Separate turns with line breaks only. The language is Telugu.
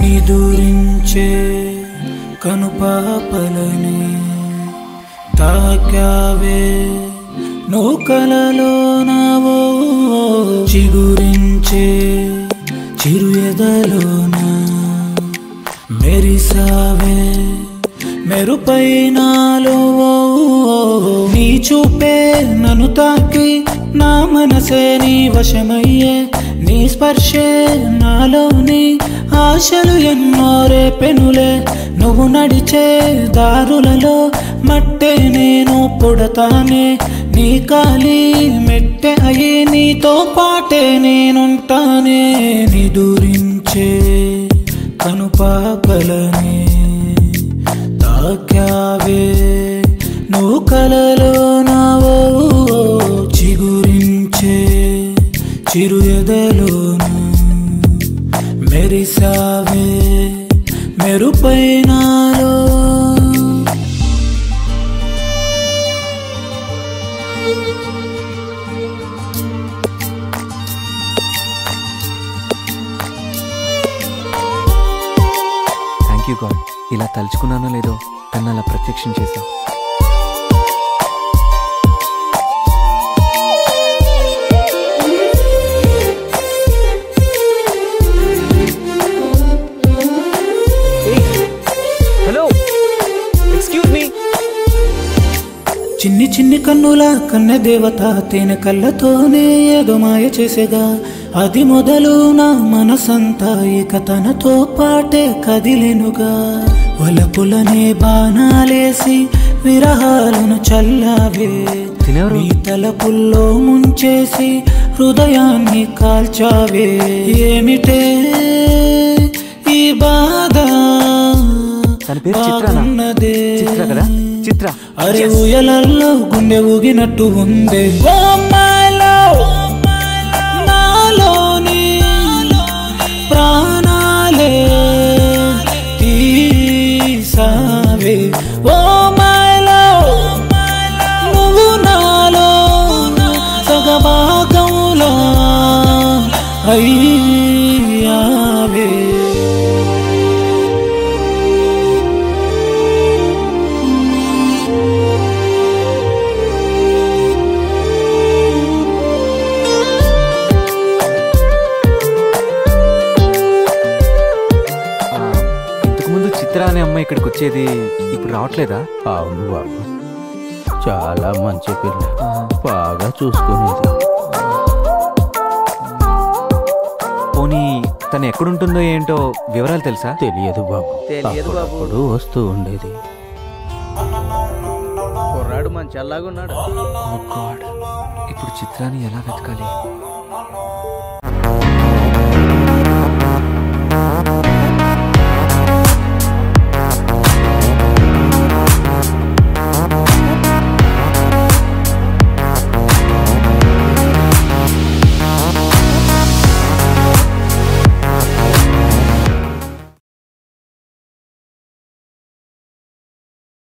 నిదురించే కనుపాపలని తాకావే నువ్వు కలలోనవో చిగురించే చిరు ఎదలోన మెరిసావే మెరుపైనాలో నీ చూపే నన్ను తాకి నా మనసే నీ వశమయ్యే నీ స్పర్శే నాలోని ఆశలు ఎన్నో రేపెనులే నువ్వు నడిచే దారులలో మట్టే నేను పుడతానే నీ కాలి మెట్టె అయి నీతో పాటే నేనుంటానే నిదురించే కనుపాపలని తాకావే నువ్వు కలలోనవో చిగురించే చిరు ఎదలోన మెరిసావే మెరుపైనాలో
థ్యాంక్ యూ గాడ్. ఇలా తలుచుకున్నానో లేదో తను అలా ప్రత్యక్షం చేశావు. Hello, excuse me.
చిన్ని చిన్ని కన్నుల కన్నె దేవత తేనె కళ్ళతోనే ఏదో మాయ చేసేగా అది మొదలు నా మనసంతా ఇక తనతో పాటే కదిలెనుగా వలపులనే బాణాలేసి విరహాలను చల్లావే నీ తలపుల్లో ముంచేసి హృదయాన్ని కాల్చావే ఏమిటే ఈ బాధ బాగున్నదే అరే ఊయలల్లో గుండె ఊగినట్టు ఉందే నాలోని ప్రాణాలే తీసావే ఓ మైలో నువ్వు నాలో సగభాగంలో అయ్యావే
చిత్ర అనే అమ్మాయి ఇక్కడికి వచ్చేది ఇప్పుడు రావట్లేదా?
అవును బాబు, చాలా మంచి పిల్ల, బాగా చూసుకునేది.
పోనీ తను ఎక్కడుంటుందో ఏంటో వివరాలు తెలుసా?
తెలియదు బాబు, అప్పుడు వస్తూ ఉండేది.
కుర్రాడు మంచి అలాగున్నాడు.
ఇప్పుడు చిత్రాన్ని ఎలా వెతకాలి?